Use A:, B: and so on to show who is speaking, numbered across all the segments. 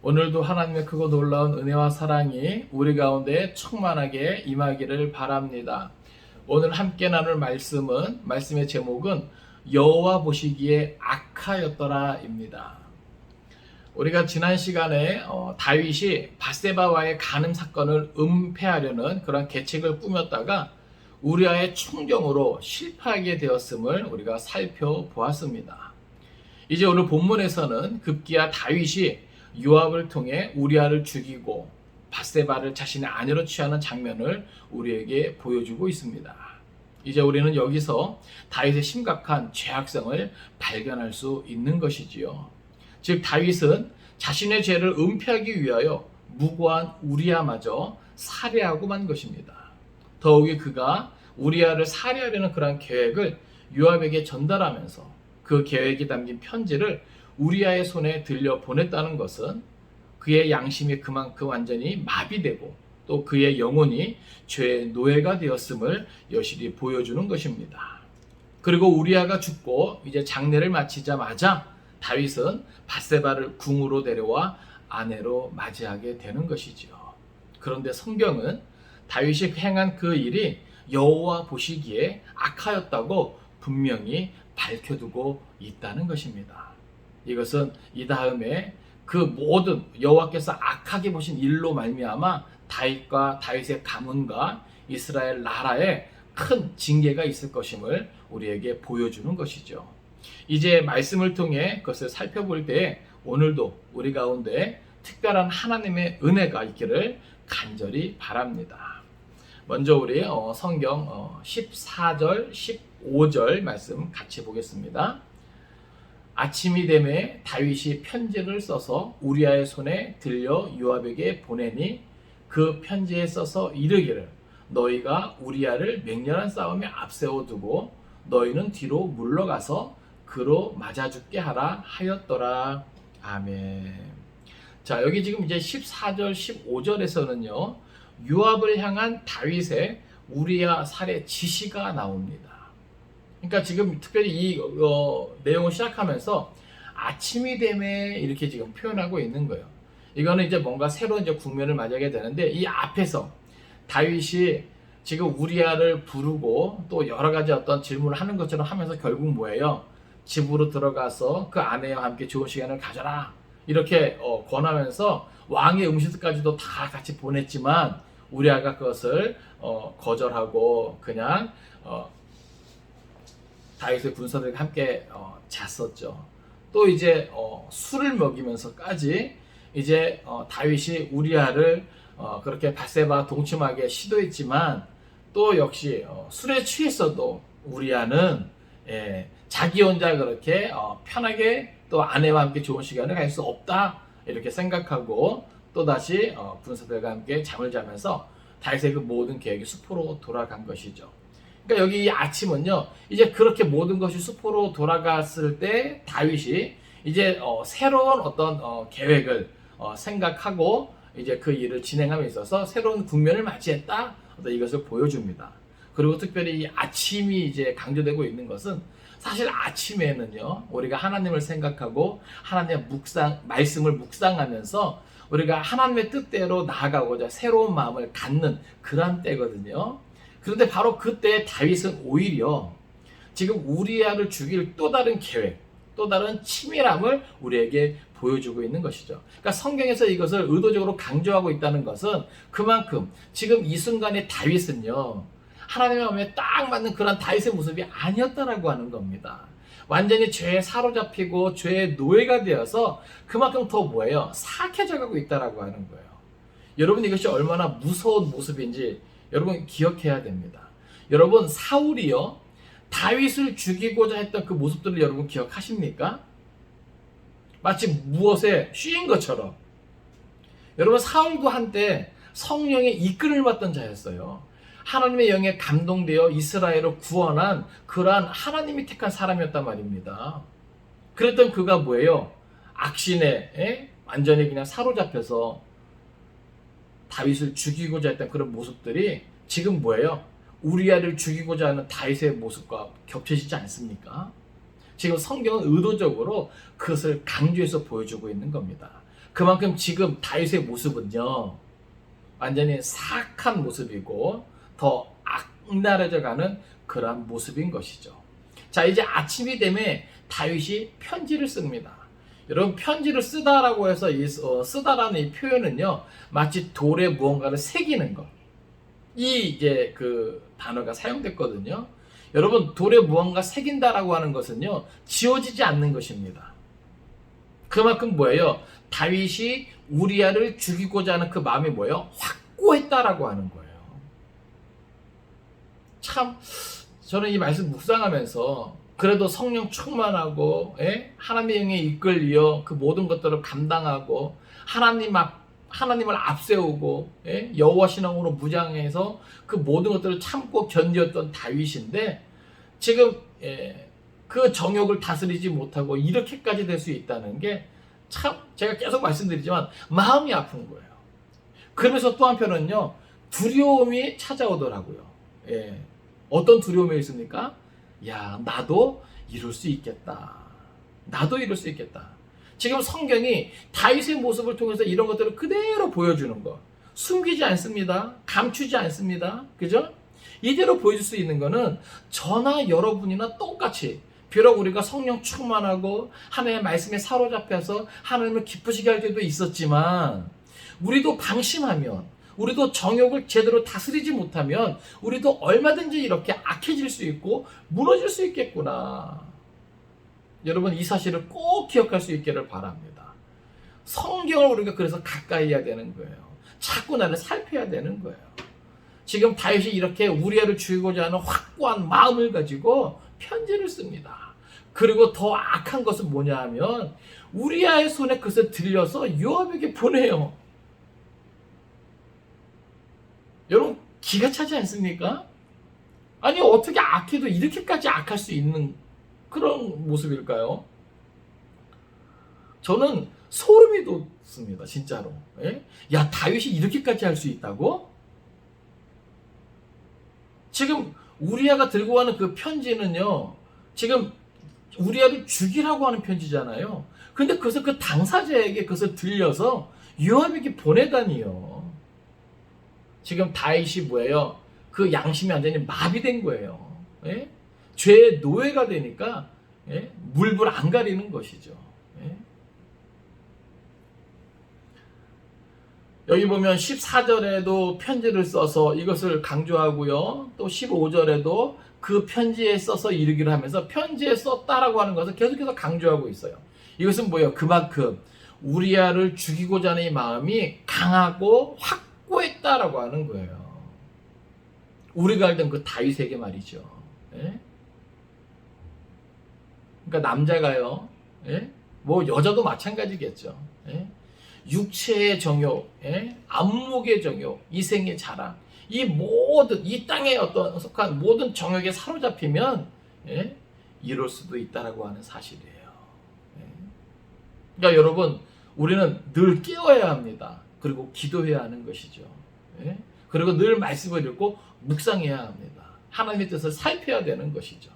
A: 오늘도 하나님의 크고 놀라운 은혜와 사랑이 우리 가운데 충만하게 임하기를 바랍니다. 오늘 함께 나눌 말씀의 제목은 여호와 보시기에 악하였더라입니다. 우리가 지난 시간에 다윗이 밧세바와의 간음 사건을 은폐하려는 그런 계책을 꾸몄다가 우리아의 총경으로 실패하게 되었음을 우리가 살펴보았습니다. 이제 오늘 본문에서는 급기야 다윗이 요압을 통해 우리아를 죽이고 밧세바를 자신의 아내로 취하는 장면을 우리에게 보여주고 있습니다. 이제 우리는 여기서 다윗의 심각한 죄악성을 발견할 수 있는 것이지요. 즉 다윗은 자신의 죄를 은폐하기 위하여 무고한 우리아마저 살해하고 만 것입니다. 더욱이 그가 우리아를 살해하려는 그런 계획을 요압에게 전달하면서 그 계획이 담긴 편지를 우리아의 손에 들려 보냈다는 것은 그의 양심이 그만큼 완전히 마비되고 또 그의 영혼이 죄의 노예가 되었음을 여실히 보여주는 것입니다. 그리고 우리아가 죽고 이제 장례를 마치자마자 다윗은 밧세바를 궁으로 데려와 아내로 맞이하게 되는 것이죠. 그런데 성경은 다윗이 행한 그 일이 여호와 보시기에 악하였다고 분명히 밝혀두고 있다는 것입니다. 이것은 이 다음에 그 모든 여호와께서 악하게 보신 일로 말미암아 다윗과 다윗의 가문과 이스라엘 나라에 큰 징계가 있을 것임을 우리에게 보여주는 것이죠. 이제 말씀을 통해 그것을 살펴볼 때 오늘도 우리 가운데 특별한 하나님의 은혜가 있기를 간절히 바랍니다. 먼저 우리 성경 14절 15절 말씀 같이 보겠습니다. 아침이 되매 다윗이 편지를 써서 우리아의 손에 들려 요압에게 보내니 그 편지에 써서 이르기를 너희가 우리아를 맹렬한 싸움에 앞세워 두고 너희는 뒤로 물러가서 그로 맞아 죽게 하라 하였더라. 아멘. 자, 여기 지금 이제 14절 15절에서는요 요압을 향한 다윗의 우리아 살해 지시가 나옵니다. 그러니까 지금 특별히 이 내용을 시작하면서 아침이 되매 이렇게 지금 표현하고 있는 거예요. 이거는 이제 뭔가 새로운 이제 국면을 맞이하게 되는데 이 앞에서 다윗이 지금 우리아를 부르고 또 여러 가지 어떤 질문을 하는 것처럼 하면서 결국 뭐예요? 집으로 들어가서 그 아내와 함께 좋은 시간을 가져라 이렇게 권하면서 왕의 음식까지도 다 같이 보냈지만 우리아가 그것을 거절하고 그냥 다윗의 군사들과 함께 잤었죠. 또 이제 술을 먹이면서까지 이제 다윗이 우리아를 그렇게 밧세바 동침하게 시도했지만 또 역시 술에 취했어도 우리아는 자기 혼자 그렇게 편하게 또 아내와 함께 좋은 시간을 갈 수 없다 이렇게 생각하고 또 다시 군사들과 함께 잠을 자면서 다윗의 그 모든 계획이 수포로 돌아간 것이죠. 그러니까 여기 이 아침은요 이제 그렇게 모든 것이 수포로 돌아갔을 때 다윗이 이제 새로운 어떤 계획을 생각하고 이제 그 일을 진행함에 있어서 새로운 국면을 맞이했다 이것을 보여줍니다. 그리고 특별히 이 아침이 이제 강조되고 있는 것은 사실 아침에는요 우리가 하나님을 생각하고 하나님의 말씀을 묵상하면서 우리가 하나님의 뜻대로 나아가고자 새로운 마음을 갖는 그런 때거든요. 그런데 바로 그때 다윗은 오히려 지금 우리아를 죽일 또 다른 계획, 또 다른 치밀함을 우리에게 보여주고 있는 것이죠. 그러니까 성경에서 이것을 의도적으로 강조하고 있다는 것은 그만큼 지금 이 순간의 다윗은요 하나님의 마음에 딱 맞는 그런 다윗의 모습이 아니었다라고 하는 겁니다. 완전히 죄에 사로잡히고 죄의 노예가 되어서 그만큼 더 뭐예요? 사악해져 가고 있다라고 하는 거예요. 여러분 이것이 얼마나 무서운 모습인지 여러분 기억해야 됩니다. 여러분 사울이요 다윗을 죽이고자 했던 그 모습들을 여러분 기억하십니까? 마치 무엇에 씌인 것처럼. 여러분 사울도 한때 성령의 이끌을 받던 자였어요. 하나님의 영에 감동되어 이스라엘을 구원한 그러한 하나님이 택한 사람이었단 말입니다. 그랬던 그가 뭐예요? 악신에 완전히 그냥 사로잡혀서 다윗을 죽이고자 했던 그런 모습들이 지금 뭐예요? 우리아를 죽이고자 하는 다윗의 모습과 겹쳐지지 않습니까? 지금 성경은 의도적으로 그것을 강조해서 보여주고 있는 겁니다. 그만큼 지금 다윗의 모습은요, 완전히 사악한 모습이고 더 악랄해져 가는 그러한 모습인 것이죠. 자, 이제 아침이 되면 다윗이 편지를 씁니다. 여러분, 편지를 쓰다라고 해서 쓰다라는 이 표현은요, 마치 돌에 무언가를 새기는 것, 이제 그 단어가 사용됐거든요. 여러분, 돌에 무언가 새긴다라고 하는 것은요, 지워지지 않는 것입니다. 그만큼 뭐예요? 다윗이 우리아를 죽이고자 하는 그 마음이 뭐예요? 확고했다라고 하는 거예요. 참, 저는 이 말씀 묵상하면서 그래도 성령 충만하고, 하나님의 영에 이끌려 그 모든 것들을 감당하고 하나님을 앞세우고, 여호와 신앙으로 무장해서 그 모든 것들을 참고 견디었던 다윗인데, 지금 그 정욕을 다스리지 못하고 이렇게까지 될 수 있다는 게 참, 제가 계속 말씀드리지만 마음이 아픈 거예요. 그러면서 또 한편은요, 두려움이 찾아오더라고요. 어떤 두려움이 있습니까? 야, 나도 이룰 수 있겠다. 나도 이룰 수 있겠다. 지금 성경이 다윗의 모습을 통해서 이런 것들을 그대로 보여주는 것. 숨기지 않습니다. 감추지 않습니다. 그죠? 이대로 보여줄 수 있는 거는 저나 여러분이나 똑같이, 비록 우리가 성령 충만하고 하나님의 말씀에 사로잡혀서 하나님을 기쁘시게 할 때도 있었지만, 우리도 방심하면, 우리도 정욕을 제대로 다스리지 못하면 우리도 얼마든지 이렇게 악해질 수 있고 무너질 수 있겠구나. 여러분, 이 사실을 꼭 기억할 수 있기를 바랍니다. 성경을 우리가 그래서 가까이 해야 되는 거예요. 자꾸 나를 살펴야 되는 거예요. 지금 다윗이 이렇게 우리아를 죽이고자 하는 확고한 마음을 가지고 편지를 씁니다. 그리고 더 악한 것은 뭐냐 하면 우리아의 손에 그것을 들려서 요압에게 보내요. 여러분, 기가 차지 않습니까? 아니, 어떻게 악해도 이렇게까지 악할 수 있는 그런 모습일까요? 저는 소름이 돋습니다, 진짜로. 야, 다윗이 이렇게까지 할 수 있다고? 지금 우리아가 들고 가는 그 편지는요, 지금 우리아를 죽이라고 하는 편지잖아요. 근데 그것을 그 당사자에게 그것을 들려서 요압에게 보내다니요. 지금 다윗이 뭐예요? 그 양심이 완전히 마비된 거예요. 죄의 노예가 되니까 물불 안 가리는 것이죠. 여기 보면 14절에도 편지를 써서 이것을 강조하고요. 또 15절에도 그 편지에 써서 이르기를 하면서 편지에 썼다라고 하는 것을 계속해서 강조하고 있어요. 이것은 뭐예요? 그만큼 우리아를 죽이고자 하는 이 마음이 강하고 확고했다라고 하는 거예요. 우리가 알던 그 다윗에게 말이죠. 그러니까 남자가요, 뭐 여자도 마찬가지겠죠. 육체의 정욕, 안목의 정욕, 이생의 자랑, 이 모든 이 땅에 어떤 속한 모든 정욕에 사로잡히면 이럴 수도 있다라고 하는 사실이에요. 그러니까 여러분, 우리는 늘 깨어야 합니다. 그리고 기도해야 하는 것이죠. 그리고 늘 말씀을 읽고 묵상해야 합니다. 하나님의 뜻을 살펴야 되는 것이죠.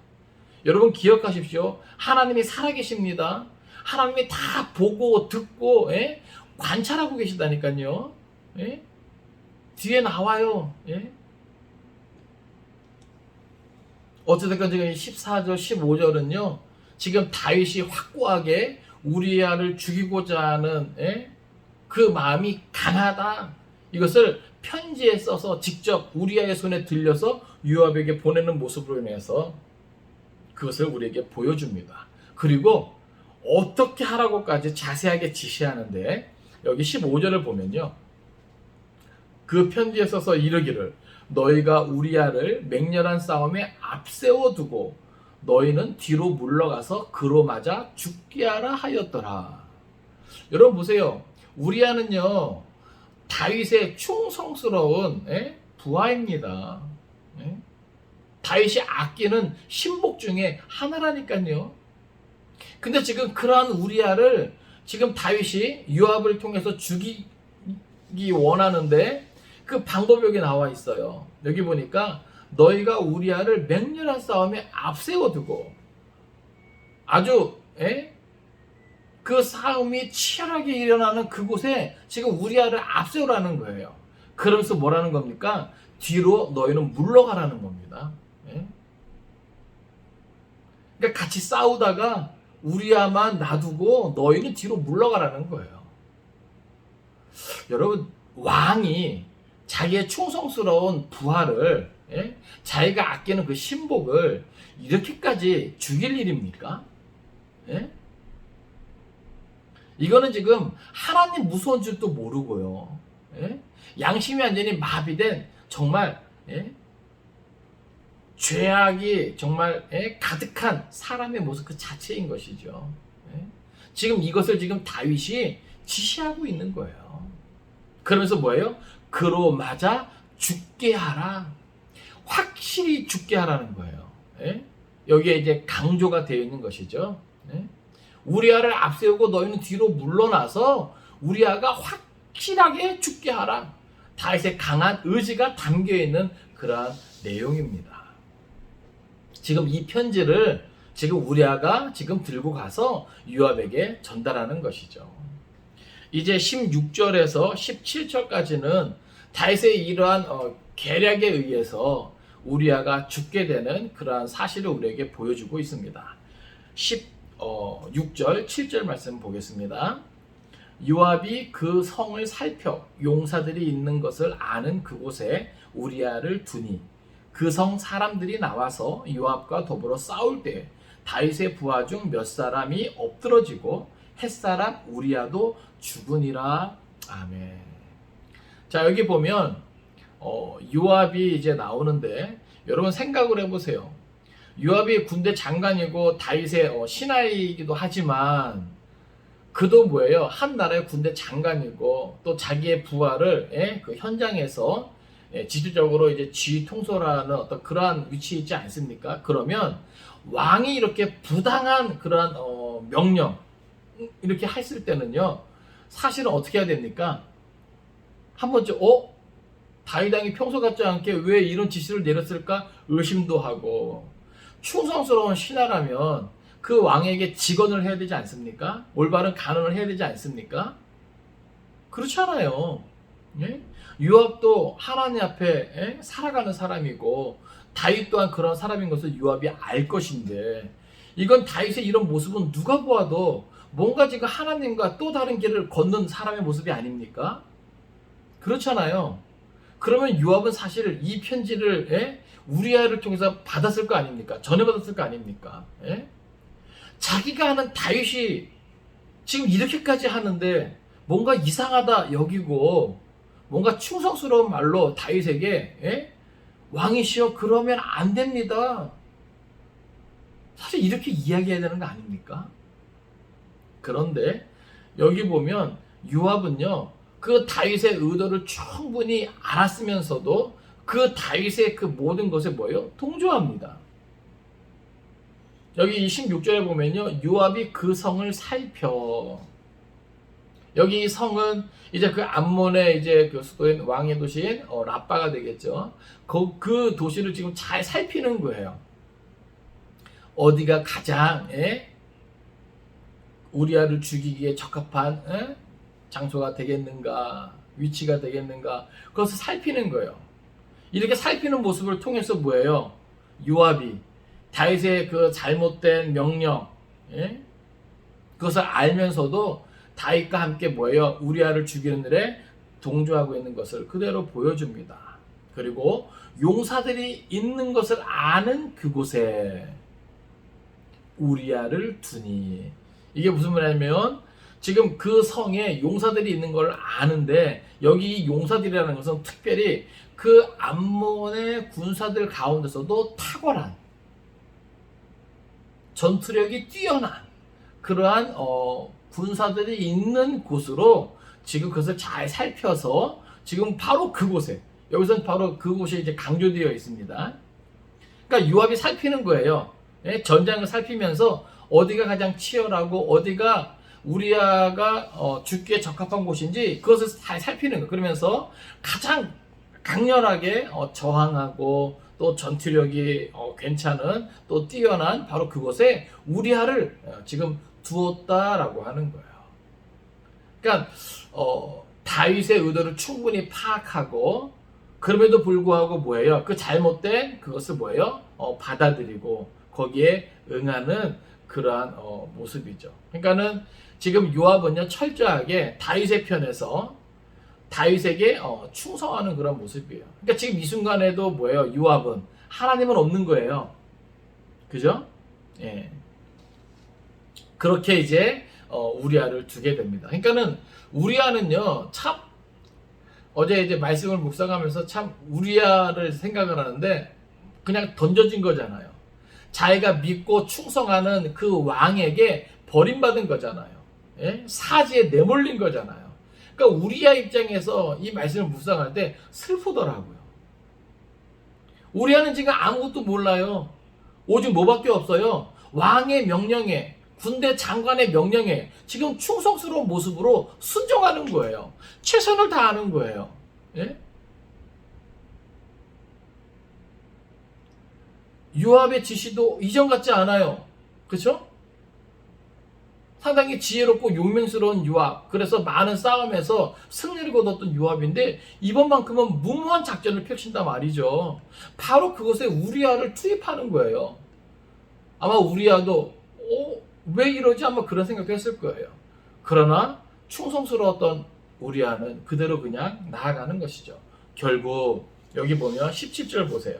A: 여러분, 기억하십시오. 하나님이 살아계십니다. 하나님이 다 보고 듣고 관찰하고 계시다니까요. 뒤에 나와요. 어쨌든 지금 14절, 15절은요. 지금 다윗이 확고하게 우리아를 죽이고자 하는 그 마음이 강하다. 이것을 편지에 써서 직접 우리아의 손에 들려서 요압에게 보내는 모습으로 인해서 그것을 우리에게 보여줍니다. 그리고 어떻게 하라고까지 자세하게 지시하는데, 여기 15절을 보면요. 그 편지에 써서 이르기를 너희가 우리아를 맹렬한 싸움에 앞세워두고 너희는 뒤로 물러가서 그로 맞아 죽게 하라 하였더라. 여러분 보세요. 우리아는요, 다윗의 충성스러운 부하입니다. 다윗이 아끼는 신복 중에 하나라니까요. 근데 지금 그러한 우리아를 지금 다윗이 요압을 통해서 죽이기 원하는데 그 방법이 여기 나와 있어요. 여기 보니까 너희가 우리아를 맹렬한 싸움에 앞세워두고, 아주 그 싸움이 치열하게 일어나는 그곳에 지금 우리아를 앞세우라는 거예요. 그러면서 뭐라는 겁니까? 뒤로 너희는 물러가라는 겁니다. 그러니까 같이 싸우다가 우리아만 놔두고 너희는 뒤로 물러가라는 거예요. 여러분, 왕이 자기의 충성스러운 부하를 자기가 아끼는 그 신복을 이렇게까지 죽일 일입니까? 이거는 지금 하나님 무서운 줄도 모르고요. 양심이 완전히 마비된 정말 죄악이 정말 가득한 사람의 모습 그 자체인 것이죠. 지금 이것을 지금 다윗이 지시하고 있는 거예요. 그러면서 뭐예요? 그로 맞아 죽게 하라. 확실히 죽게 하라는 거예요. 여기에 이제 강조가 되어 있는 것이죠. 우리아를 앞세우고 너희는 뒤로 물러나서 우리아가 확실하게 죽게 하라. 다윗의 강한 의지가 담겨 있는 그러한 내용입니다. 지금 이 편지를 지금 우리아가 지금 들고 가서 요압에게 전달하는 것이죠. 이제 16절에서 17절까지는 다윗의 이러한 계략에 의해서 우리아가 죽게 되는 그러한 사실을 우리에게 보여주고 있습니다. 16절, 7절 말씀 보겠습니다. 요압이 그 성을 살펴 용사들이 있는 것을 아는 그곳에 우리아를 두니 그 성 사람들이 나와서 요압과 더불어 싸울 때 다윗의 부하 중 몇 사람이 엎드러지고 햇사람 우리아도 죽으니라. 아멘. 자, 여기 보면 요압이 이제 나오는데 여러분 생각을 해보세요. 요압이 군대 장관이고 다윗의 신하이기도 하지만 그도 뭐예요? 한 나라의 군대 장관이고 또 자기의 부하를 그 현장에서 지주적으로 이제 지휘 통솔하는 어떤 그러한 위치에 있지 않습니까? 그러면 왕이 이렇게 부당한 그러한 명령 이렇게 했을 때는요, 사실은 어떻게 해야 됩니까? 한 번쯤 다윗 왕이 평소 같지 않게 왜 이런 지시를 내렸을까 의심도 하고, 충성스러운 신하라면 그 왕에게 직언을 해야 되지 않습니까? 올바른 간언을 해야 되지 않습니까? 그렇잖아요. 요압도 하나님 앞에 살아가는 사람이고 다윗 또한 그런 사람인 것을 요압이 알 것인데, 이건 다윗의 이런 모습은 누가 보아도 뭔가 지금 하나님과 또 다른 길을 걷는 사람의 모습이 아닙니까? 그렇잖아요. 그러면 요압은 사실 이 편지를 우리아를 통해서 받았을 거 아닙니까? 전해받았을 거 아닙니까? 자기가 하는 다윗이 지금 이렇게까지 하는데 뭔가 이상하다 여기고 뭔가 충성스러운 말로 다윗에게 왕이시여 그러면 안 됩니다. 사실 이렇게 이야기해야 되는 거 아닙니까? 그런데 여기 보면 요압은요, 그 다윗의 의도를 충분히 알았으면서도 그 다윗의 그 모든 것에 뭐예요? 동조합니다. 여기 16절에 보면요, 요압이 그 성을 살펴. 여기 이 성은 이제 그 암몬의 이제 그 수도인 왕의 도시인 라빠가 되겠죠. 그 도시를 지금 잘 살피는 거예요. 어디가 가장 우리아를 죽이기에 적합한 장소가 되겠는가, 위치가 되겠는가, 그것을 살피는 거예요. 이렇게 살피는 모습을 통해서 뭐예요? 요압이 다윗의 그 잘못된 명령, 그것을 알면서도 다윗과 함께 뭐예요? 우리아를 죽이는 일에 동조하고 있는 것을 그대로 보여줍니다. 그리고 용사들이 있는 것을 아는 그곳에 우리아를 두니. 이게 무슨 말이냐면 지금 그 성에 용사들이 있는 걸 아는데, 여기 용사들이라는 것은 특별히 그 암몬의 군사들 가운데서도 탁월한 전투력이 뛰어난 그러한 군사들이 있는 곳으로 지금 그것을 잘 살펴서 지금 바로 그곳에, 여기서는 바로 그곳이 이제 강조되어 있습니다. 그러니까 요압이 살피는 거예요. 전장을 살피면서 어디가 가장 치열하고 어디가 우리아가 죽기에 적합한 곳인지 그것을 잘 살피는 거예요. 그러면서 가장 강렬하게 저항하고 또 전투력이 괜찮은 또 뛰어난 바로 그곳에 우리아를 지금 두었다라고 하는 거예요. 그러니까 다윗의 의도를 충분히 파악하고 그럼에도 불구하고 뭐예요? 그 잘못된 그것을 뭐예요? 받아들이고 거기에 응하는 그러한 모습이죠. 그러니까는 지금 요압은요 철저하게 다윗의 편에서 다윗에게 충성하는 그런 모습이에요. 그러니까 지금 이 순간에도 뭐예요? 요압은 하나님은 없는 거예요. 그죠? 예. 그렇게 이제 우리아를 두게 됩니다. 그러니까는 우리아는요 참 어제 이제 말씀을 묵상하면서 참 우리아를 생각을 하는데 그냥 던져진 거잖아요. 자기가 믿고 충성하는 그 왕에게 버림받은 거잖아요. 예? 사지에 내몰린 거잖아요. 그러니까 우리아 입장에서 이 말씀을 묵상할 때 슬프더라고요. 우리아는 지금 아무것도 몰라요. 오직 뭐밖에 없어요. 왕의 명령에 군대 장관의 명령에 지금 충성스러운 모습으로 순종하는 거예요. 최선을 다하는 거예요. 예? 요압의 지시도 이전 같지 않아요. 그렇죠? 상당히 지혜롭고 용맹스러운 요압. 그래서 많은 싸움에서 승리를 거뒀던 요압인데 이번만큼은 무모한 작전을 펼친다 말이죠. 바로 그것에 우리아를 투입하는 거예요. 아마 우리아도 왜 이러지? 아마 그런 생각도 했을 거예요. 그러나 충성스러웠던 우리아는 그대로 그냥 나아가는 것이죠. 결국 여기 보면 17절 보세요.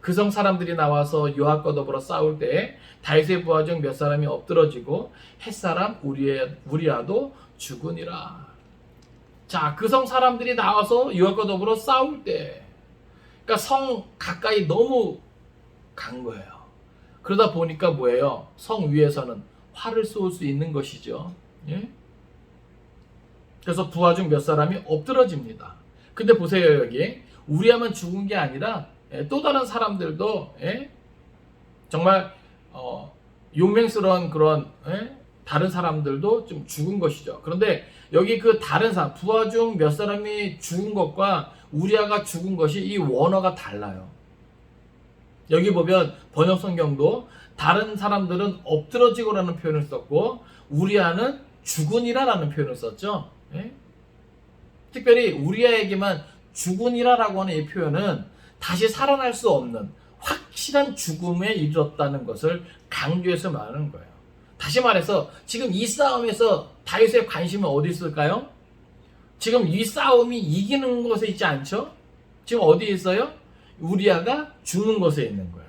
A: 그 성 사람들이 나와서 요압과 더불어 싸울 때 다윗의 부하 중 몇 사람이 엎드러지고 햇사람 우리아도 죽으니라. 자, 그 성 사람들이 나와서 요압과 더불어 싸울 때, 그러니까 성 가까이 너무 간 거예요. 그러다 보니까 뭐예요? 성 위에서는 활을 쏘을 수 있는 것이죠. 예? 그래서 부하 중 몇 사람이 엎드러집니다. 근데 보세요, 여기 우리아만 죽은 게 아니라 또 다른 사람들도 정말 용맹스러운 그런 다른 사람들도 좀 죽은 것이죠. 그런데 여기 그 다른 사람 부하 중 몇 사람이 죽은 것과 우리아가 죽은 것이 이 원어가 달라요. 여기 보면 번역 성경도 다른 사람들은 엎드러지고라는 표현을 썼고 우리아는 죽으니라라는 표현을 썼죠. 특별히 우리아에게만 죽으니라라고 하는 이 표현은 다시 살아날 수 없는 확실한 죽음에 이르렀다는 것을 강조해서 말하는 거예요. 다시 말해서 지금 이 싸움에서 다윗의 관심은 어디 있을까요? 지금 이 싸움이 이기는 것에 있지 않죠? 지금 어디에 있어요? 우리아가 죽는 것에 있는 거예요.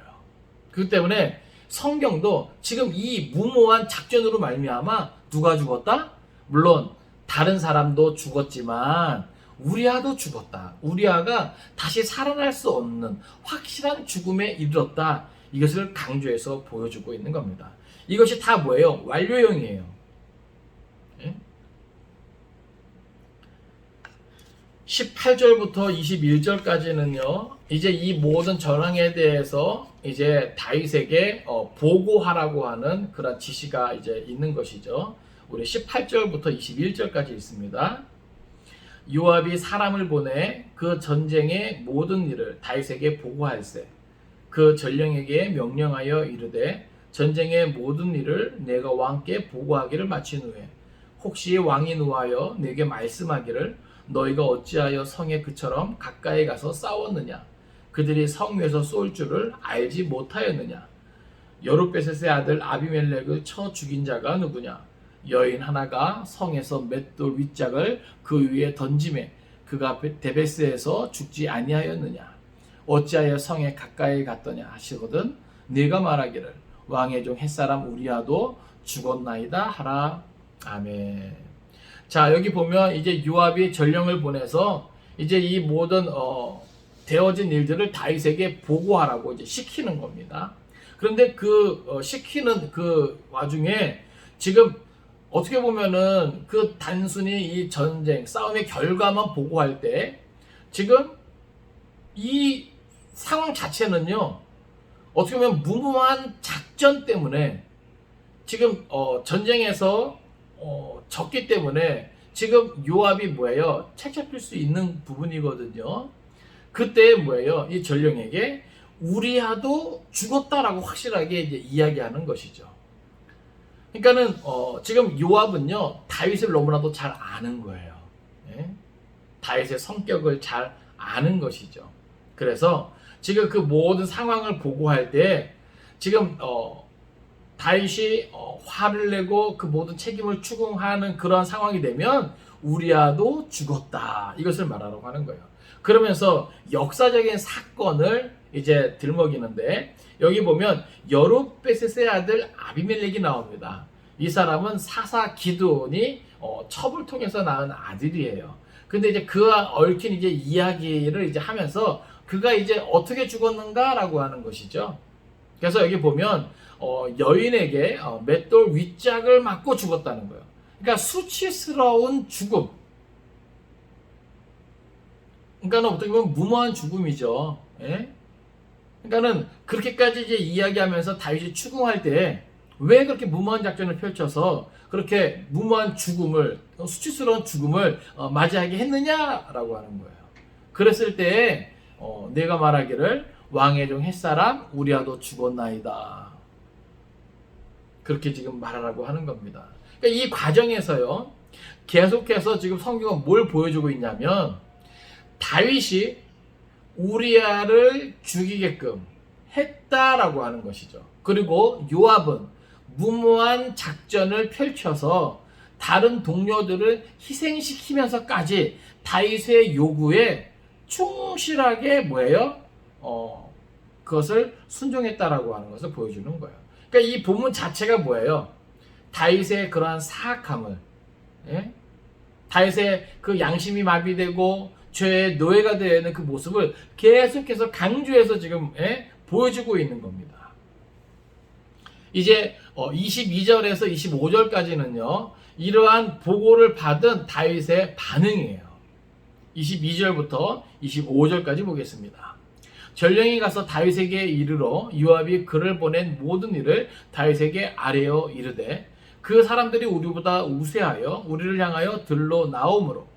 A: 그렇기 때문에 성경도 지금 이 무모한 작전으로 말미암아 누가 죽었다? 물론 다른 사람도 죽었지만 우리아도 죽었다. 우리아가 다시 살아날 수 없는 확실한 죽음에 이르렀다. 이것을 강조해서 보여주고 있는 겁니다. 이것이 다 뭐예요? 완료형이에요. 18절부터 21절까지는요. 이제 이 모든 전황에 대해서 이제 다윗에게 보고하라고 하는 그런 지시가 이제 있는 것이죠. 우리 18절부터 21절까지 있습니다. 요압이 사람을 보내 그 전쟁의 모든 일을 다윗에게 보고할세. 그 전령에게 명령하여 이르되 전쟁의 모든 일을 내가 왕께 보고하기를 마친 후에 혹시 왕이 노하여 내게 말씀하기를 너희가 어찌하여 성에 그처럼 가까이 가서 싸웠느냐? 그들이 성 위에서 쏠 줄을 알지 못하였느냐? 여룻베셋의 아들 아비멜렉을 쳐 죽인 자가 누구냐? 여인 하나가 성에서 맷돌 윗짝을 그 위에 던짐에 그가 데베스에서 죽지 아니하였느냐? 어찌하여 성에 가까이 갔더냐 하시거든 네가 말하기를 왕의 종 햇사람 우리아도 죽었나이다 하라. 아멘. 자, 여기 보면 이제 요압이 전령을 보내서 이제 이 모든 되어진 일들을 다윗에게 보고하라고 이제 시키는 겁니다. 그런데 그 시키는 그 와중에 지금 어떻게 보면은 그 단순히 이 전쟁 싸움의 결과만 보고할 때 지금 이 상황 자체는요 어떻게 보면 무모한 작전 때문에 지금 전쟁에서 졌기 때문에 지금 요압이 뭐예요? 책 잡힐 수 있는 부분이거든요. 그때 뭐예요? 이 전령에게 우리아도 죽었다라고 확실하게 이제 이야기하는 것이죠. 그러니까는 지금 요압은요 다윗을 너무나도 잘 아는 거예요. 예? 다윗의 성격을 잘 아는 것이죠. 그래서 지금 그 모든 상황을 보고할 때 지금 다윗이 화를 내고 그 모든 책임을 추궁하는 그러한 상황이 되면 우리아도 죽었다 이것을 말하려고 하는 거예요. 그러면서 역사적인 사건을 이제 들먹이는데 여기 보면 여룹베셋의 아들 아비멜렉이 나옵니다. 이 사람은 사사 기드온이 첩을 통해서 낳은 아들이에요. 근데 이제 그와 얽힌 이제 이야기를 이제 하면서 그가 이제 어떻게 죽었는가라고 하는 것이죠. 그래서 여기 보면 여인에게 맷돌 윗짝을 맞고 죽었다는 거예요. 그러니까 수치스러운 죽음. 그러니까 어떻게 보면 무모한 죽음이죠. 예? 그러니까는 그렇게까지 이제 이야기하면서 다윗이 추궁할 때 왜 그렇게 무모한 작전을 펼쳐서 그렇게 무모한 죽음을 수치스러운 죽음을 맞이하게 했느냐라고 하는 거예요. 그랬을 때 내가 말하기를 왕의 종 햇사람 우리아도 죽었나이다. 그렇게 지금 말하라고 하는 겁니다. 그러니까 이 과정에서요 계속해서 지금 성경은 뭘 보여주고 있냐면 다윗이 우리아를 죽이게끔 했다라고 하는 것이죠. 그리고 요압은 무모한 작전을 펼쳐서 다른 동료들을 희생시키면서까지 다윗의 요구에 충실하게 뭐예요? 그것을 순종했다라고 하는 것을 보여주는 거예요. 그러니까 이 본문 자체가 뭐예요? 다윗의 그러한 사악함을, 예? 다윗의 그 양심이 마비되고 죄의 노예가 되어 있는 그 모습을 계속해서 강조해서 지금 보여주고 있는 겁니다. 이제 22절에서 25절까지는요 이러한 보고를 받은 다윗의 반응이에요. 22절부터 25절까지 보겠습니다. 전령이 가서 다윗에게 이르러 요압이 그를 보낸 모든 일을 다윗에게 아뢰어 이르되 그 사람들이 우리보다 우세하여 우리를 향하여 들러 나오므로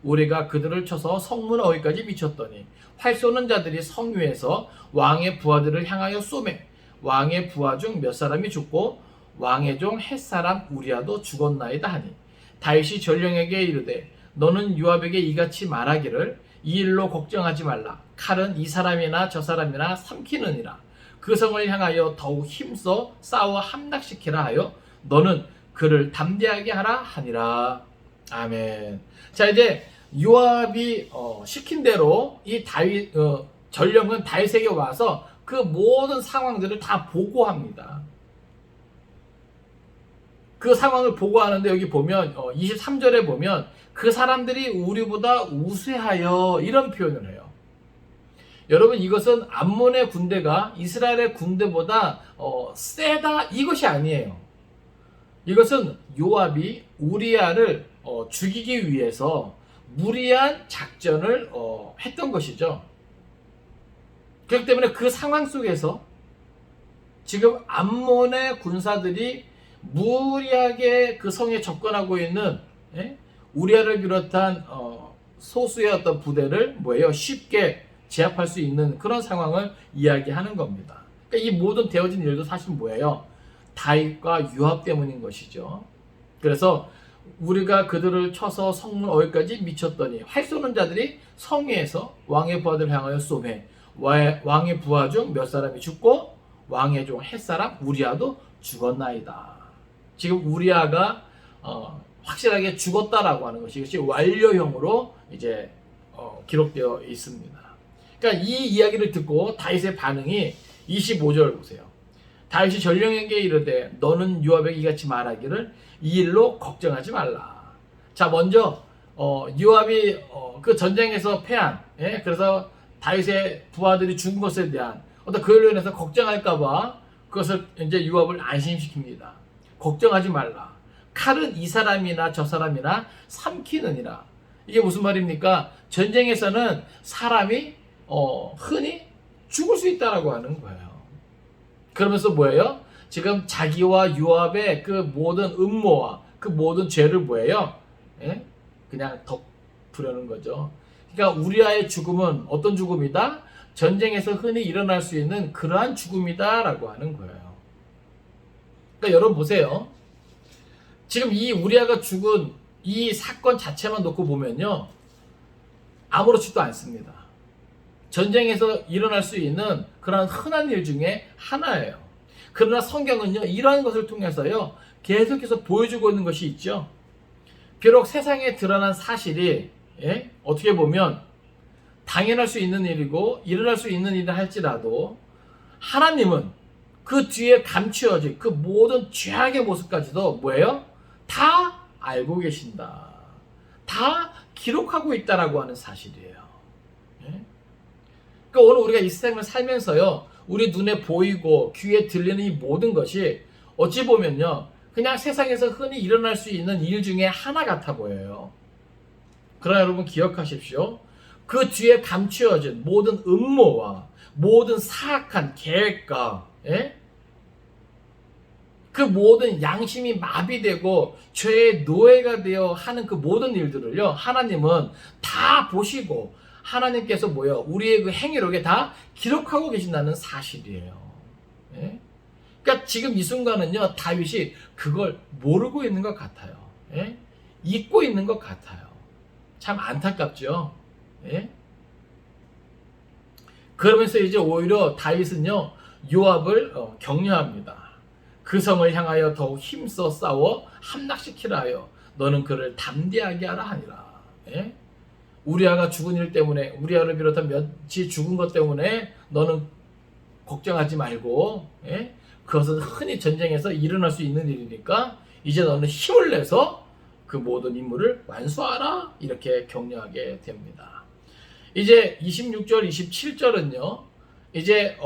A: 우리가 그들을 쳐서 성문 어귀까지 미쳤더니 활 쏘는 자들이 성 위에서 왕의 부하들을 향하여 쏘매 왕의 부하 중 몇 사람이 죽고 왕의 종 햇사람 우리아도 죽었나이다 하니 다윗이 전령에게 이르되 너는 요압에게 이같이 말하기를 이 일로 걱정하지 말라. 칼은 이 사람이나 저 사람이나 삼키느니라. 그 성을 향하여 더욱 힘써 싸워 함락시키라 하여 너는 그를 담대하게 하라 하니라. 아멘. 자 이제 요압이 시킨 대로 이 다윗 전령은 다윗에게 와서 그 모든 상황들을 다 보고합니다. 그 상황을 보고하는데 여기 보면 23절에 보면 그 사람들이 우리보다 우세하여 이런 표현을 해요. 여러분 이것은 암몬의 군대가 이스라엘의 군대보다 세다 이것이 아니에요. 이것은 요압이 우리아를 죽이기 위해서 무리한 작전을 했던 것이죠. 그렇기 때문에 그 상황 속에서 지금 암몬의 군사들이 무리하게 그 성에 접근하고 있는 우리아를 비롯한 소수의 어떤 부대를 쉽게 제압할 수 있는 그런 상황을 이야기하는 겁니다. 그러니까 이 모든 되어진 일도 사실 뭐예요? 다윗과 요압 때문인 것이죠. 그래서 우리가 그들을 쳐서 성문 어귀까지 미쳤더니 활 쏘는 자들이 성에서 왕의 부하들을 향하여 쏘매 왕의 부하 중 몇 사람이 죽고 왕의 종 햇사람 우리아도 죽었나이다. 지금 우리아가 확실하게 죽었다라고 하는 것이 이것이 완료형으로 이제 기록되어 있습니다. 그러니까 이 이야기를 듣고 다윗의 반응이 25절 보세요. 다윗이 전령에게 이르되 너는 요압에게 이같이 말하기를 이 일로 걱정하지 말라. 자 먼저 요압이 그 전쟁에서 패한 그래서 다윗의 부하들이 죽은 것에 대한 어떤 그걸로 인해서 걱정할까봐 그것을 이제 요압을 안심시킵니다. 걱정하지 말라. 칼은 이 사람이나 저 사람이나 삼키느니라. 이게 무슨 말입니까? 전쟁에서는 사람이 흔히 죽을 수 있다라고 하는 거예요. 그러면서 뭐예요? 지금 자기와 요압의 그 모든 음모와 그 모든 죄를 뭐예요? 그냥 덮으려는 거죠. 그러니까 우리아의 죽음은 어떤 죽음이다? 전쟁에서 흔히 일어날 수 있는 그러한 죽음이다라고 하는 거예요. 그러니까 여러분 보세요. 지금 이 우리아가 죽은 이 사건 자체만 놓고 보면요, 아무렇지도 않습니다. 전쟁에서 일어날 수 있는 그런 흔한 일 중에 하나예요. 그러나 성경은요, 이러한 것을 통해서요, 계속해서 보여주고 있는 것이 있죠. 비록 세상에 드러난 사실이 어떻게 보면 당연할 수 있는 일이고 일어날 수 있는 일을 할지라도 하나님은 그 뒤에 감추어진 그 모든 죄악의 모습까지도 뭐예요? 다 알고 계신다. 다 기록하고 있다라고 하는 사실이에요. 그러니까 오늘 우리가 이 세상을 살면서요, 우리 눈에 보이고 귀에 들리는 이 모든 것이 어찌 보면요, 그냥 세상에서 흔히 일어날 수 있는 일 중에 하나 같아 보여요. 그러나 여러분 기억하십시오. 그 뒤에 감추어진 모든 음모와 모든 사악한 계획과 그 모든 양심이 마비되고 죄의 노예가 되어 하는 그 모든 일들을요, 하나님은 다 보시고 하나님께서 우리의 그 행위록에 다 기록하고 계신다는 사실이에요. 그러니까 지금 이 순간은요, 다윗이 그걸 모르고 있는 것 같아요. 잊고 있는 것 같아요. 참 안타깝죠. 그러면서 이제 오히려 다윗은요, 요압을 격려합니다. 그 성을 향하여 더욱 힘써 싸워 함락시키라 하여 너는 그를 담대하게 하라 하니라. 우리아가 죽은 일 때문에, 우리아를 비롯한 몇이 죽은 것 때문에 너는 걱정하지 말고, 그것은 흔히 전쟁에서 일어날 수 있는 일이니까 이제 너는 힘을 내서 그 모든 임무를 완수하라, 이렇게 격려하게 됩니다. 이제 26절, 27절은요, 이제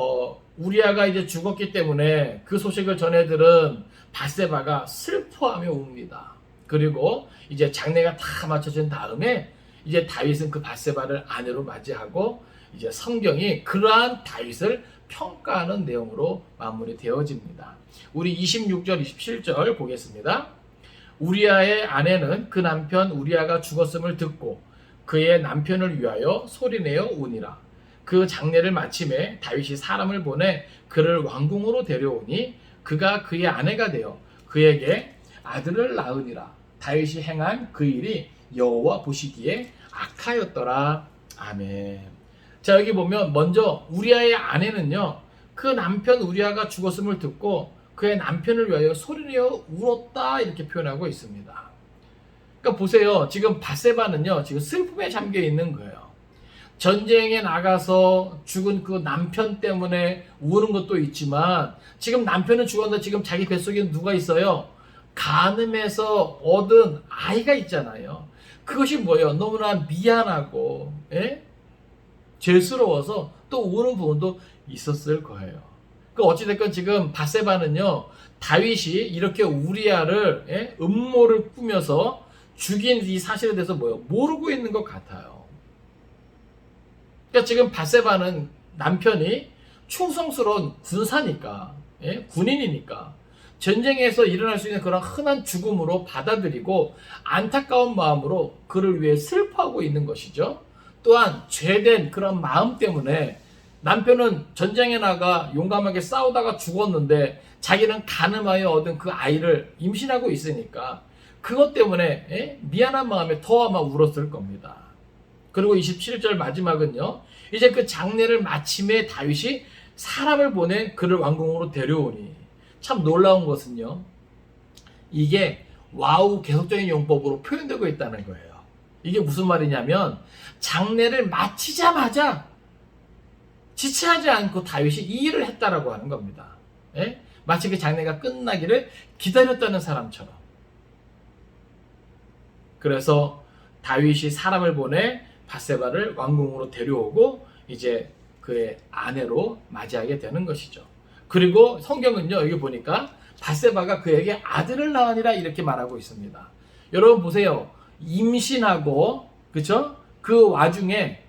A: 우리아가 이제 죽었기 때문에 그 소식을 전해들은 밧세바가 슬퍼하며 웁니다. 그리고 이제 장례가 다 마쳐진 다음에 이제 다윗은 그 밧세바를 아내로 맞이하고 이제 성경이 그러한 다윗을 평가하는 내용으로 마무리되어집니다. 우리 26절, 27절 보겠습니다. 우리아의 아내는 그 남편 우리아가 죽었음을 듣고 그의 남편을 위하여 소리내어 우니라. 그 장례를 마침에 다윗이 사람을 보내 그를 왕궁으로 데려오니 그가 그의 아내가 되어 그에게 아들을 낳으니라. 다윗이 행한 그 일이 여호와 보시기에 악하였더라. 아멘. 자, 여기 보면 먼저 우리아의 아내는요, 그 남편 우리아가 죽었음을 듣고 그의 남편을 위하여 소리내어 울었다, 이렇게 표현하고 있습니다. 그러니까 보세요. 지금 밧세바는요, 지금 슬픔에 잠겨 있는 거예요. 전쟁에 나가서 죽은 그 남편 때문에 우는 것도 있지만 지금 남편은 죽었는데 지금 자기 뱃속에 누가 있어요? 간음해서 얻은 아이가 있잖아요. 그것이 뭐예요? 너무나 미안하고 죄스러워서 또 우는 부분도 있었을 거예요. 어찌됐건 지금 밧세바는요, 다윗이 이렇게 우리아를 음모를 꾸며서 죽인 이 사실에 대해서 모르고 있는 것 같아요. 그러니까 지금 밧세바는 남편이 충성스러운 군사니까, 군인이니까 전쟁에서 일어날 수 있는 그런 흔한 죽음으로 받아들이고 안타까운 마음으로 그를 위해 슬퍼하고 있는 것이죠. 또한 죄된 그런 마음 때문에 남편은 전쟁에 나가 용감하게 싸우다가 죽었는데 자기는 간음하여 얻은 그 아이를 임신하고 있으니까 그것 때문에 미안한 마음에 더 아마 울었을 겁니다. 그리고 27절 마지막은요, 이제 그 장례를 마침에 다윗이 사람을 보내 그를 왕궁으로 데려오니, 참 놀라운 것은요, 이게 와우 계속적인 용법으로 표현되고 있다는 거예요. 이게 무슨 말이냐면 장례를 마치자마자 지체하지 않고 다윗이 이 일을 했다라고 하는 겁니다. 마치 그 장례가 끝나기를 기다렸다는 사람처럼. 그래서 다윗이 사람을 보내 밧세바를 왕궁으로 데려오고 이제 그의 아내로 맞이하게 되는 것이죠. 그리고 성경은요, 여기 보니까 밧세바가 그에게 아들을 낳으니라, 이렇게 말하고 있습니다. 여러분 보세요. 임신하고, 그쵸? 그 와중에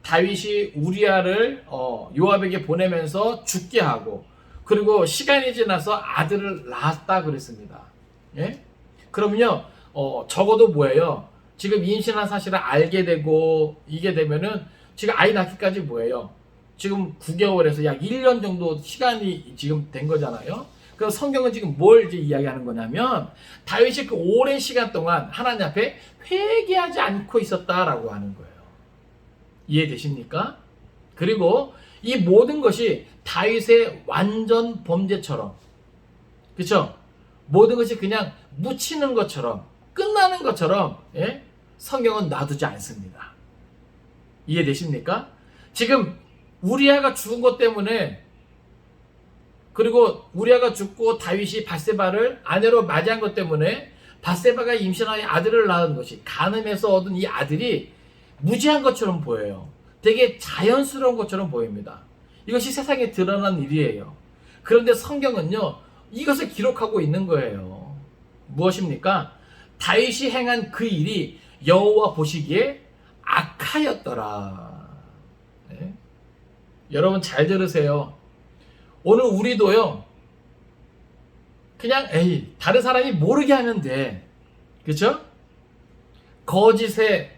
A: 다윗이 우리아를 요압에게 보내면서 죽게 하고, 그리고 시간이 지나서 아들을 낳았다 그랬습니다. 그러면요, 적어도 뭐예요? 지금 임신한 사실을 알게 되고 이게 되면은 지금 아이 낳기까지 뭐예요? 지금 9개월에서 약 1년 정도 시간이 지금 된 거잖아요. 그래서 성경은 지금 뭘 이제 이야기하는 거냐면 다윗이 그 오랜 시간 동안 하나님 앞에 회개하지 않고 있었다라고 하는 거예요. 이해되십니까? 그리고 이 모든 것이 다윗의 완전 범죄처럼, 그렇죠? 모든 것이 그냥 묻히는 것처럼 끝나는 것처럼 성경은 놔두지 않습니다. 이해되십니까? 지금 우리아가 죽은 것 때문에, 그리고 우리아가 죽고 다윗이 밧세바를 아내로 맞이한 것 때문에 밧세바가 임신하여 아들을 낳은 것이, 간음해서 얻은 이 아들이 무지한 것처럼 보여요. 되게 자연스러운 것처럼 보입니다. 이것이 세상에 드러난 일이에요. 그런데 성경은요, 이것을 기록하고 있는 거예요. 무엇입니까? 다윗이 행한 그 일이 여호와 보시기에 악하였더라. 네? 여러분 잘 들으세요. 오늘 우리도요, 그냥 다른 사람이 모르게 하면 돼. 그렇죠? 거짓의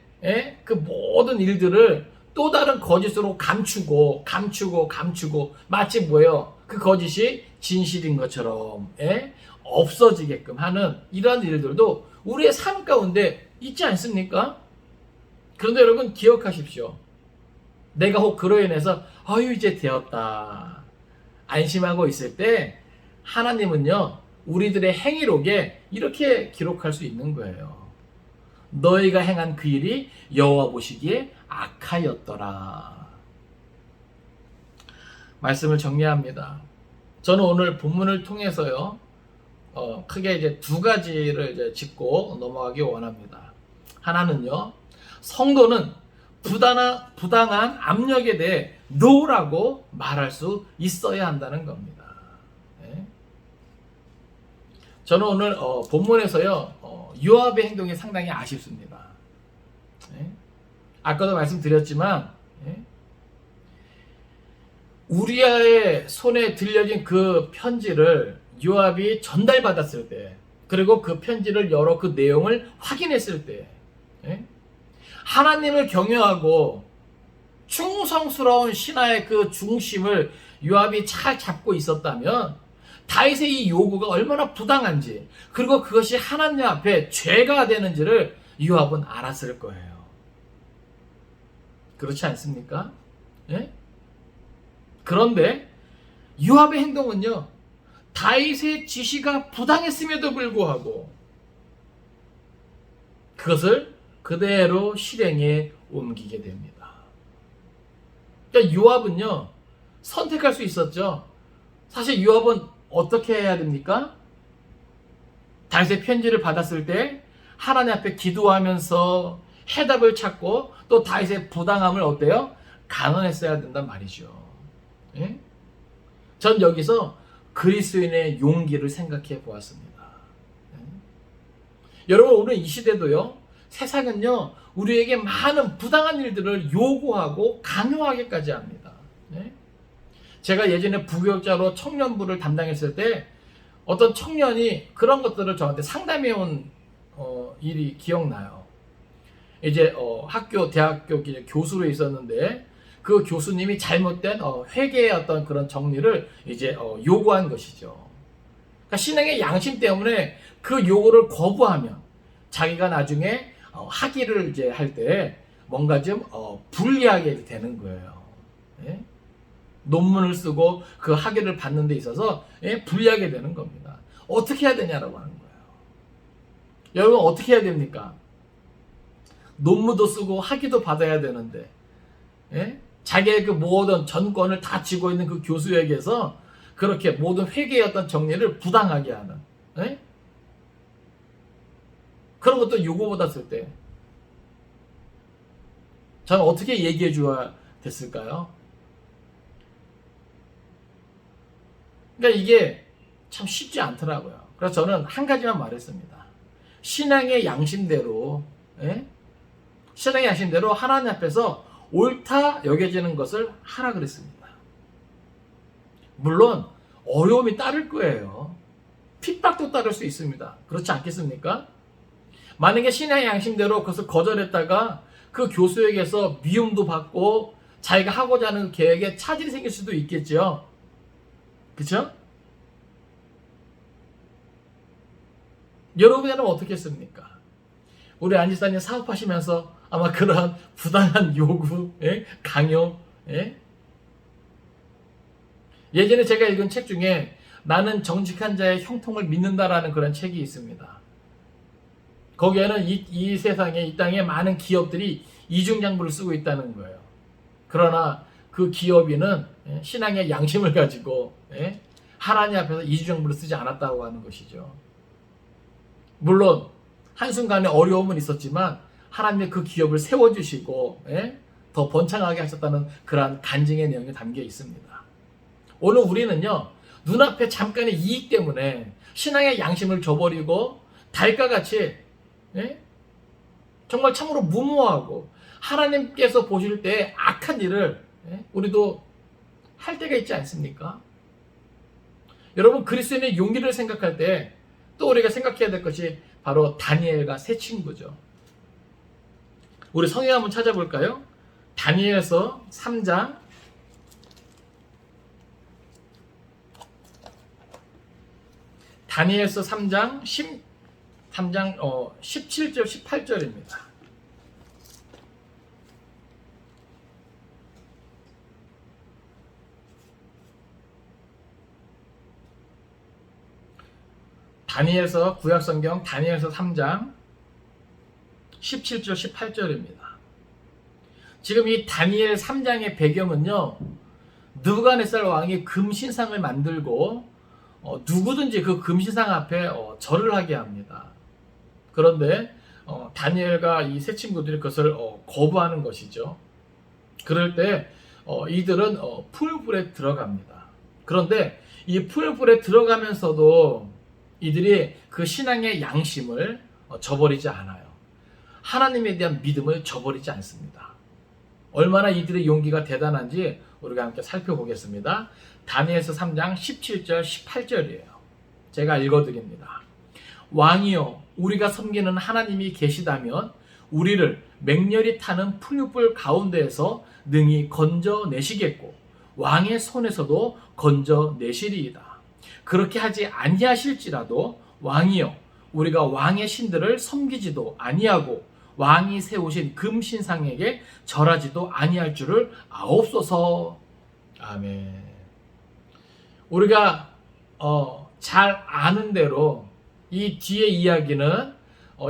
A: 그 모든 일들을 또 다른 거짓으로 감추고 마치 뭐예요? 그 거짓이 진실인 것처럼 없어지게끔 하는 이러한 일들도 우리의 삶 가운데 있지 않습니까? 그런데 여러분 기억하십시오. 내가 혹 그로 인해서 이제 되었다 안심하고 있을 때 하나님은요, 우리들의 행위록에 이렇게 기록할 수 있는 거예요. 너희가 행한 그 일이 여호와 보시기에 악하였더라. 말씀을 정리합니다. 저는 오늘 본문을 통해서요, 크게 이제 두 가지를 이제 짚고 넘어가기 원합니다. 하나는요, 성도는 부당한 압력에 대해 노라고 말할 수 있어야 한다는 겁니다. 네. 저는 오늘 본문에서요, 요압의 행동이 상당히 아쉽습니다. 네. 아까도 말씀드렸지만 우리아의 손에 들려진 그 편지를 요압이 전달받았을 때, 그리고 그 편지를 열어 그 내용을 확인했을 때 하나님을 경외하고 충성스러운 신하의 그 중심을 요압이 잘 잡고 있었다면 다윗의 이 요구가 얼마나 부당한지, 그리고 그것이 하나님 앞에 죄가 되는지를 요압은 알았을 거예요. 그렇지 않습니까? 그런데 요압의 행동은요, 다윗의 지시가 부당했음에도 불구하고 그것을 그대로 실행에 옮기게 됩니다. 그러니까 요압은요, 선택할 수 있었죠. 사실 요압은 어떻게 해야 됩니까? 다윗의 편지를 받았을 때 하나님 앞에 기도하면서 해답을 찾고 또 다윗의 부당함을 어때요? 강언했어야 된단 말이죠. 전 여기서 그리스도인의 용기를 생각해 보았습니다. 여러분, 오늘 이 시대도요, 세상은요, 우리에게 많은 부당한 일들을 요구하고 강요하기까지 합니다. 제가 예전에 부교육자로 청년부를 담당했을 때 어떤 청년이 그런 것들을 저한테 상담해 온 일이 기억나요. 이제 대학교 교수로 있었는데 그 교수님이 잘못된 회계의 어떤 그런 정리를 이제 요구한 것이죠. 그러니까 신앙의 양심 때문에 그 요구를 거부하면 자기가 나중에 학위를 이제 할 때 뭔가 좀 불리하게 되는 거예요. 논문을 쓰고 그 학위를 받는 데 있어서 불리하게 되는 겁니다. 어떻게 해야 되냐라고 하는 거예요. 여러분, 어떻게 해야 됩니까? 논문도 쓰고 학위도 받아야 되는데 자기의 그 모든 전권을 다 쥐고 있는 그 교수에게서 그렇게 모든 회계의 어떤 정리를 부당하게 하는 그런 것도 요구받았을 때 저는 어떻게 얘기해 줘야 됐을까요? 그러니까 이게 참 쉽지 않더라고요. 그래서 저는 한 가지만 말했습니다. 신앙의 양심대로 하나님 앞에서 옳다 여겨지는 것을 하라 그랬습니다. 물론 어려움이 따를 거예요. 핍박도 따를 수 있습니다. 그렇지 않겠습니까? 만약에 신앙의 양심대로 그것을 거절했다가 그 교수에게서 미움도 받고 자기가 하고자 하는 계획에 차질이 생길 수도 있겠죠. 그쵸? 여러분들은 어떻겠습니까? 우리 안지사님 사업하시면서 아마 그러한 부당한 요구, 강요, 예전에 제가 읽은 책 중에 나는 정직한 자의 형통을 믿는다라는 그런 책이 있습니다. 거기에는 이 세상에, 이 땅에 많은 기업들이 이중장부를 쓰고 있다는 거예요. 그러나 그 기업인은 신앙의 양심을 가지고 하나님 앞에서 이중장부를 쓰지 않았다고 하는 것이죠. 물론 한순간에 어려움은 있었지만 하나님의 그 기업을 세워주시고 더 번창하게 하셨다는 그러한 간증의 내용이 담겨 있습니다. 오늘 우리는요, 눈앞에 잠깐의 이익 때문에 신앙의 양심을 저버리고 달과같이 정말 참으로 무모하고 하나님께서 보실 때 악한 일을 우리도 할 때가 있지 않습니까? 여러분, 그리스도인의 용기를 생각할 때 또 우리가 생각해야 될 것이 바로 다니엘과 세 친구죠. 우리 성경 한번 찾아볼까요? 다니엘서 3장 17절 18절입니다. 다니엘서 구약성경 다니엘서 3장 17절 18절입니다. 지금 이 다니엘 3장의 배경은요, 느부갓네살 왕이 금신상을 만들고 누구든지 그 금신상 앞에 절을 하게 합니다. 그런데 다니엘과 이 세 친구들이 그것을 거부하는 것이죠. 그럴 때 이들은 풀불에 들어갑니다. 그런데 이 풀불에 들어가면서도 이들이 그 신앙의 양심을 저버리지 않아요. 하나님에 대한 믿음을 저버리지 않습니다. 얼마나 이들의 용기가 대단한지 우리가 함께 살펴보겠습니다. 다니엘서 3장 17절 18절이에요. 제가 읽어드립니다. 왕이여, 우리가 섬기는 하나님이 계시다면 우리를 맹렬히 타는 풀불 가운데에서 능히 건져내시겠고 왕의 손에서도 건져내시리이다. 그렇게 하지 아니하실지라도 왕이여, 우리가 왕의 신들을 섬기지도 아니하고 왕이 세우신 금신상에게 절하지도 아니할 줄을 아옵소서. 아멘. 우리가 잘 아는 대로 이 뒤의 이야기는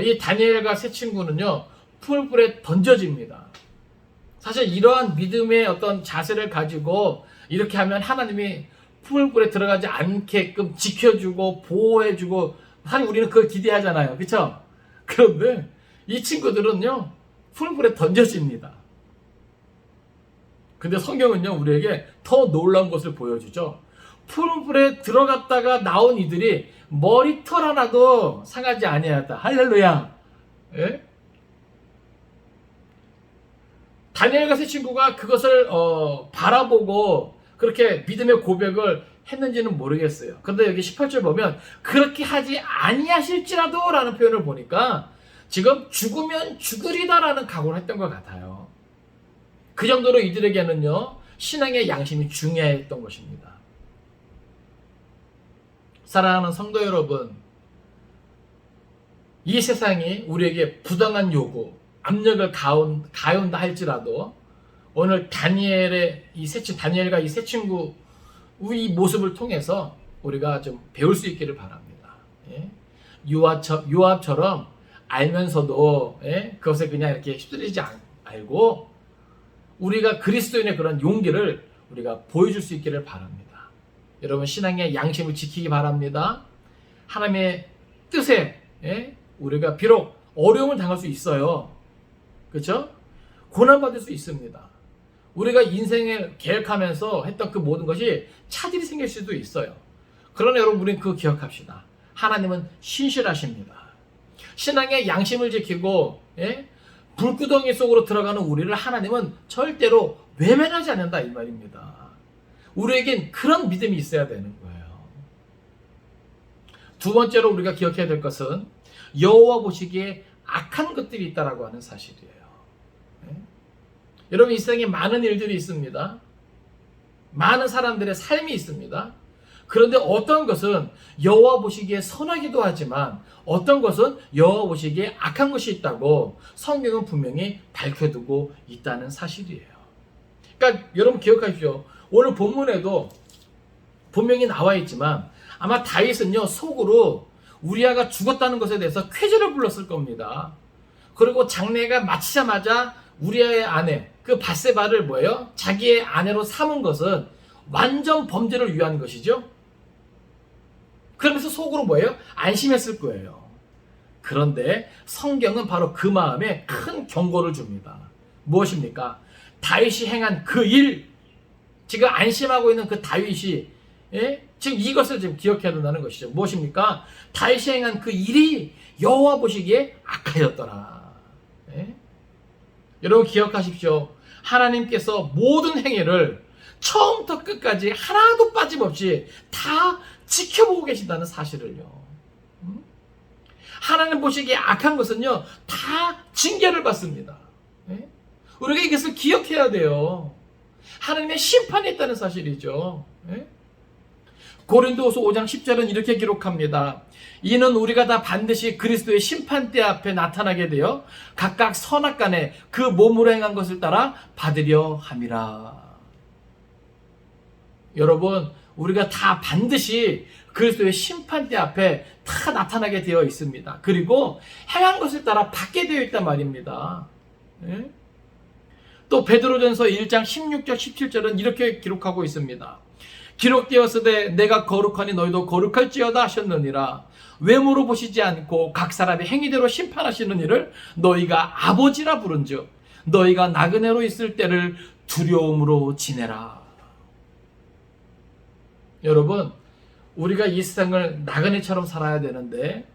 A: 이 다니엘과 세 친구는요, 풀불에 던져집니다. 사실 이러한 믿음의 어떤 자세를 가지고 이렇게 하면 하나님이 풀불에 들어가지 않게끔 지켜주고 보호해주고, 사실 우리는 그걸 기대하잖아요. 그렇죠? 그런데 이 친구들은요, 풀불에 던져집니다. 근데 성경은요, 우리에게 더 놀라운 것을 보여주죠. 풀불에 들어갔다가 나온 이들이 머리털 하나도 상하지 아니하였다. 할렐루야. 예? 다니엘과 세 친구가 그것을 바라보고 그렇게 믿음의 고백을 했는지는 모르겠어요. 그런데 여기 18절 보면 그렇게 하지 아니하실지라도 라는 표현을 보니까 지금 죽으면 죽으리다 라는 각오를 했던 것 같아요. 그 정도로 이들에게는요, 신앙의 양심이 중요했던 것입니다. 사랑하는 성도 여러분, 이 세상이 우리에게 부당한 요구, 압력을 가해온다 할지라도 오늘 다니엘과 이 세 친구 이 모습을 통해서 우리가 좀 배울 수 있기를 바랍니다. 요압처럼 알면서도 그것에 그냥 이렇게 휩쓸리지 말고 우리가 그리스도인의 그런 용기를 우리가 보여줄 수 있기를 바랍니다. 여러분, 신앙의 양심을 지키기 바랍니다. 하나님의 뜻에 우리가 비록 어려움을 당할 수 있어요. 그렇죠? 고난받을 수 있습니다. 우리가 인생을 계획하면서 했던 그 모든 것이 차질이 생길 수도 있어요. 그러나 여러분, 우리는 그거 기억합시다. 하나님은 신실하십니다. 신앙의 양심을 지키고 불구덩이 속으로 들어가는 우리를 하나님은 절대로 외면하지 않는다, 이 말입니다. 우리에겐 그런 믿음이 있어야 되는 거예요. 두 번째로 우리가 기억해야 될 것은 여호와 보시기에 악한 것들이 있다라고 하는 사실이에요. 여러분, 이 세상에 많은 일들이 있습니다. 많은 사람들의 삶이 있습니다. 그런데 어떤 것은 여호와 보시기에 선하기도 하지만 어떤 것은 여호와 보시기에 악한 것이 있다고 성경은 분명히 밝혀두고 있다는 사실이에요. 그러니까 여러분 기억하십시오. 오늘 본문에도 분명히 나와 있지만 아마 다윗은요 속으로 우리아가 죽었다는 것에 대해서 쾌재를 불렀을 겁니다. 그리고 장례가 마치자마자 우리아의 아내 그 밧세바를 뭐예요? 자기의 아내로 삼은 것은 완전 범죄를 위한 것이죠. 그러면서 속으로 뭐예요? 안심했을 거예요. 그런데 성경은 바로 그 마음에 큰 경고를 줍니다. 무엇입니까? 다윗이 행한 그 일, 지금 안심하고 있는 그 다윗이 지금 이것을 지금 기억해야 된다는 것이죠. 무엇입니까? 다윗이 행한 그 일이 여호와 보시기에 악하였더라. 여러분 기억하십시오. 하나님께서 모든 행위를 처음부터 끝까지 하나도 빠짐없이 다 지켜보고 계신다는 사실을요. 하나님 보시기에 악한 것은요 다 징계를 받습니다. 우리가 이것을 기억해야 돼요. 하나님의 심판이 있다는 사실이죠. 고린도후서 5장 10절은 이렇게 기록합니다. 이는 우리가 다 반드시 그리스도의 심판대 앞에 나타나게 되어 각각 선악간에 그 몸으로 행한 것을 따라 받으려 함이라. 여러분, 우리가 다 반드시 그리스도의 심판대 앞에 다 나타나게 되어 있습니다. 그리고 행한 것을 따라 받게 되어 있단 말입니다. 또 베드로전서 1장 16절 17절은 이렇게 기록하고 있습니다. 기록되었으되 내가 거룩하니 너희도 거룩할지어다 하셨느니라. 외모로 보시지 않고 각 사람의 행위대로 심판하시는 이를 너희가 아버지라 부른즉 너희가 나그네로 있을 때를 두려움으로 지내라. 여러분, 우리가 이 세상을 나그네처럼 살아야 되는데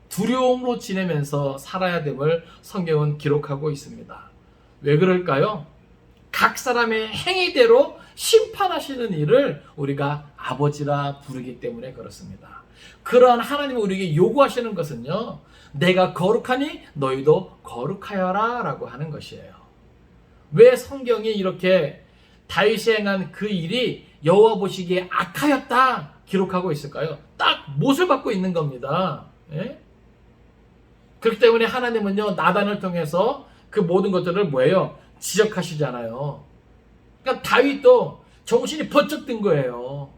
A: 두려움으로 지내면서 살아야 됨을 성경은 기록하고 있습니다. 왜 그럴까요? 각 사람의 행위대로 심판하시는 일을 우리가 아버지라 부르기 때문에 그렇습니다. 그러한 하나님이 우리에게 요구하시는 것은요, 내가 거룩하니 너희도 거룩하여라 라고 하는 것이에요. 왜 성경이 이렇게 다윗이 행한 그 일이 여호와 보시기에 악하였다 기록하고 있을까요? 딱 못을 받고 있는 겁니다. 그렇기 때문에 하나님은요 나단을 통해서 그 모든 것들을 뭐예요? 지적하시잖아요. 그러니까 다윗도 정신이 번쩍 든 거예요.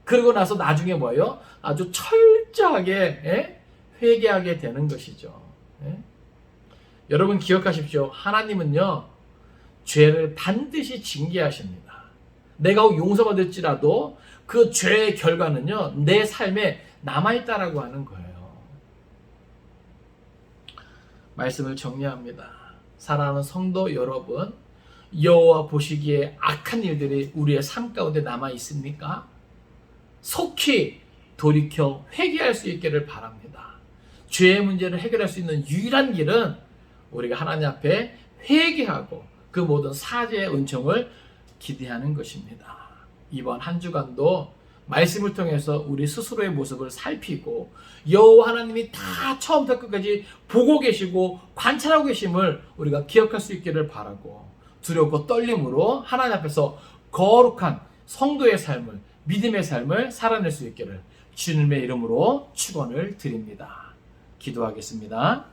A: 그러고 나서 나중에 뭐예요? 아주 철저하게 회개하게 되는 것이죠. 여러분 기억하십시오. 하나님은요 죄를 반드시 징계하십니다. 내가 용서받을지라도 그 죄의 결과는요 내 삶에 남아있다라고 하는 거예요. 말씀을 정리합니다. 사랑하는 성도 여러분, 여호와 보시기에 악한 일들이 우리의 삶 가운데 남아 있습니까? 속히 돌이켜 회개할 수 있기를 바랍니다. 죄의 문제를 해결할 수 있는 유일한 길은 우리가 하나님 앞에 회개하고 그 모든 사죄의 은총을 기대하는 것입니다. 이번 한 주간도 말씀을 통해서 우리 스스로의 모습을 살피고 여호와 하나님이 다 처음부터 끝까지 보고 계시고 관찰하고 계심을 우리가 기억할 수 있기를 바라고 두렵고 떨림으로 하나님 앞에서 거룩한 성도의 삶을, 믿음의 삶을 살아낼 수 있기를 주님의 이름으로 축원을 드립니다. 기도하겠습니다.